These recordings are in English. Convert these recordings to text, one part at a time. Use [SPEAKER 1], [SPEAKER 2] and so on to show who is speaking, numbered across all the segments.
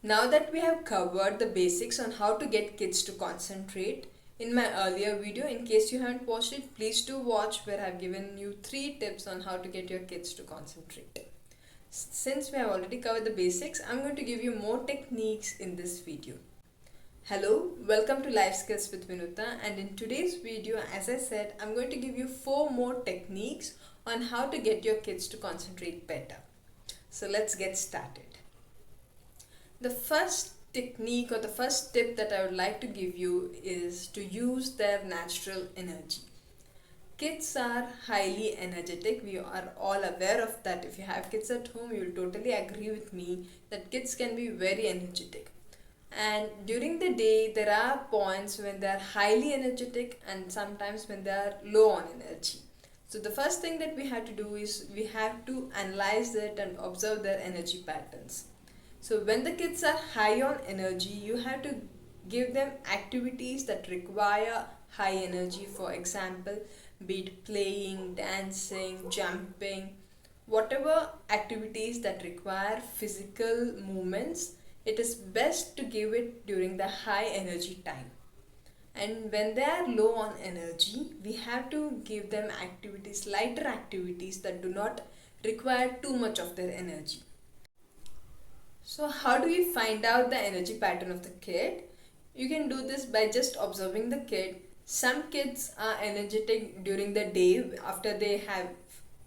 [SPEAKER 1] Now that we have covered the basics on how to get kids to concentrate, in my earlier video, in case you haven't watched it, please do watch where I've given you 3 tips on how to get your kids to concentrate. Since we have already covered the basics, I'm going to give you more techniques in this video. Hello, welcome to Life Skills with Vinuta, and in today's video, as I said, I'm going to give you 4 more techniques on how to get your kids to concentrate better. So let's get started. The first technique or the first tip that I would like to give you is to use their natural energy. Kids are highly energetic. We are all aware of that. If you have kids at home, you will totally agree with me that kids can be very energetic. And during the day, there are points when they are highly energetic and sometimes when they are low on energy. So the first thing that we have to do is we have to analyze it and observe their energy patterns. So when the kids are high on energy, you have to give them activities that require high energy. For example, be it playing, dancing, jumping, whatever activities that require physical movements, it is best to give it during the high energy time. And when they are low on energy, we have to give them activities, lighter activities that do not require too much of their energy. So how do we find out the energy pattern of the kid? You can do this by just observing the kid. Some kids are energetic during the day after they have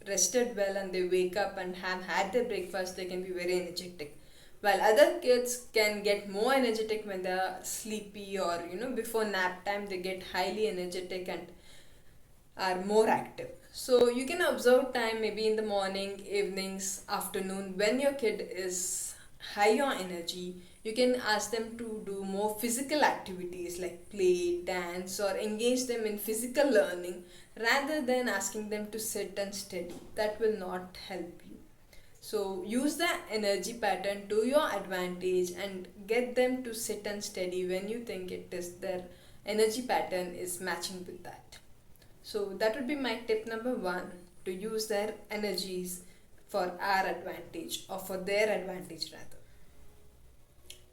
[SPEAKER 1] rested well and they wake up and have had their breakfast, they can be very energetic. While other kids can get more energetic when they are sleepy or before nap time they get highly energetic and are more active. So you can observe time maybe in the morning, evenings, afternoon when your kid is high on energy. You can ask them to do more physical activities like play, dance, or engage them in physical learning rather than asking them to sit and study. That will not help you. So use the energy pattern to your advantage and get them to sit and study when you think it is their energy pattern is matching with that. So that would be my tip number 1, to use their energies for our advantage or for their advantage rather.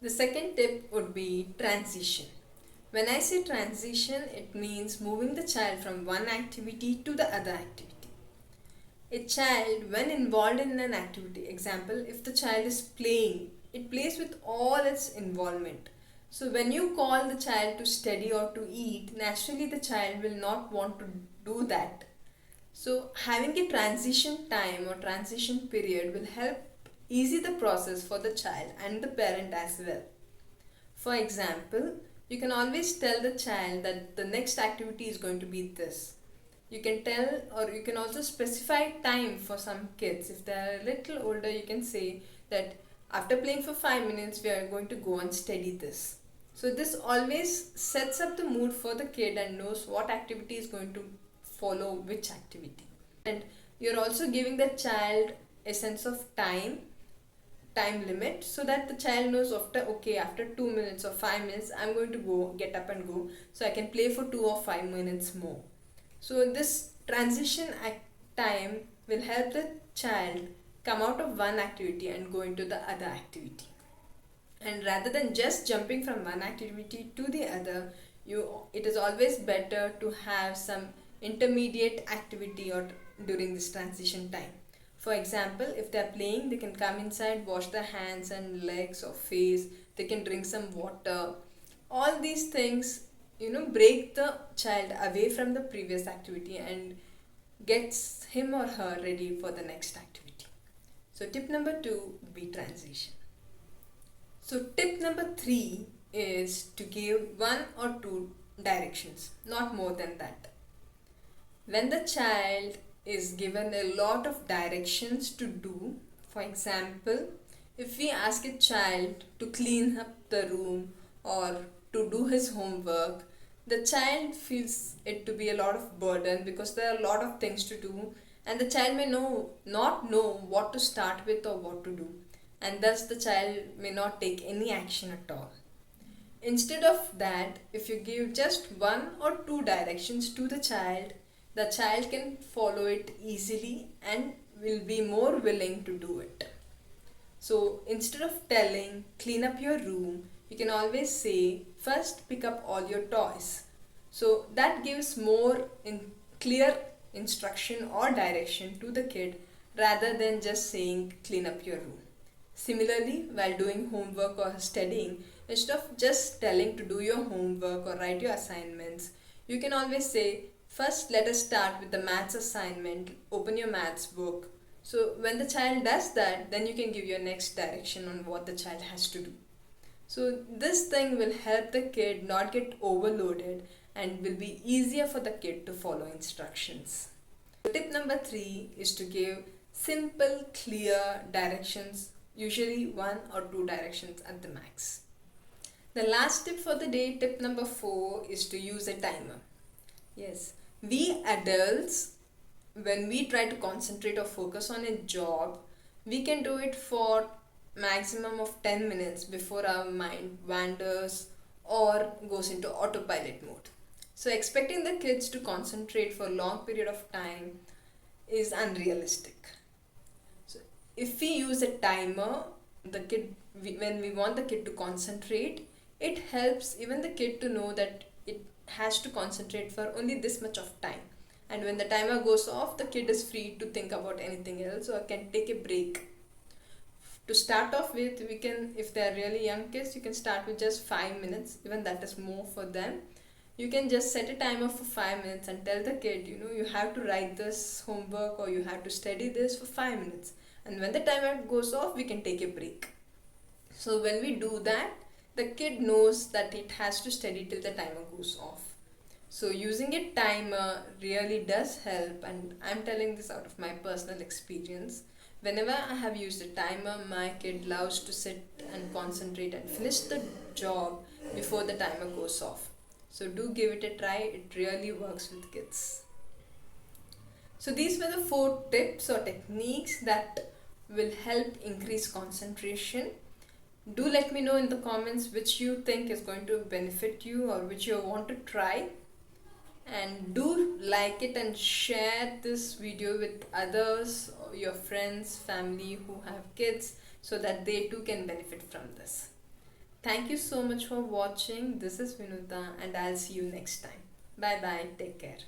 [SPEAKER 1] The second tip would be transition. When I say transition, it means moving the child from one activity to the other activity. A child, when involved in an activity, example, if the child is playing, it plays with all its involvement. So when you call the child to study or to eat, naturally the child will not want to do that. So having a transition time or transition period will help ease the process for the child and the parent as well. For example, you can always tell the child that the next activity is going to be this. You can tell, or you can also specify time for some kids. If they are a little older, you can say that after playing for 5 minutes, we are going to go and study this. So this always sets up the mood for the kid and knows what activity is going to follow which activity. And you're also giving the child a sense of time limit, so that the child knows after 2 minutes or 5 minutes I'm going to go get up and go, so I can play for 2 or 5 minutes more. So this transition time will help the child come out of one activity and go into the other activity. And rather than just jumping from one activity to the other, it is always better to have some intermediate activity or during this transition time. For example, if they are playing, they can come inside, wash their hands and legs or face, they can drink some water. All these things break the child away from the previous activity and gets him or her ready for the next activity. So tip number 2 would be transition. So tip number 3 is to give 1 or 2 directions, not more than that. When the child is given a lot of directions to do, for example, if we ask a child to clean up the room or to do his homework, the child feels it to be a lot of burden because there are a lot of things to do, and the child may not know what to start with or what to do, and thus the child may not take any action at all. Instead of that, if you give just 1 or 2 directions to the child can follow it easily and will be more willing to do it. So instead of telling, clean up your room, you can always say, first pick up all your toys. So that gives more clear instruction or direction to the kid rather than just saying, clean up your room. Similarly, while doing homework or studying, instead of just telling to do your homework or write your assignments, you can always say, first let us start with the maths assignment, open your maths book. So when the child does that, then you can give your next direction on what the child has to do. So this thing will help the kid not get overloaded and will be easier for the kid to follow instructions. Tip number 3 is to give simple, clear directions, usually 1 or 2 directions at the max. The last tip for the day, tip number 4, is to use a timer. Yes, we adults, when we try to concentrate or focus on a job, we can do it for maximum of 10 minutes before our mind wanders or goes into autopilot mode. So expecting the kids to concentrate for a long period of time is unrealistic. So if we use a timer, when we want the kid to concentrate, it helps even the kid to know that it has to concentrate for only this much of time. And when the timer goes off, the kid is free to think about anything else or can take a break. To start off with, we can, if they are really young kids, you can start with just 5 minutes, even that is more for them. You can just set a timer for 5 minutes and tell the kid, you have to write this homework or you have to study this for 5 minutes. And when the timer goes off, we can take a break. So when we do that, the kid knows that it has to study till the timer goes off. So using a timer really does help, and I'm telling this out of my personal experience. Whenever I have used a timer, my kid loves to sit and concentrate and finish the job before the timer goes off. So do give it a try, it really works with kids. So these were the 4 tips or techniques that will help increase concentration. Do let me know in the comments which you think is going to benefit you or which you want to try. And do like it and share this video with others, or your friends, family who have kids, so that they too can benefit from this. Thank you so much for watching. This is Vinuta and I'll see you next time. Bye bye. Take care.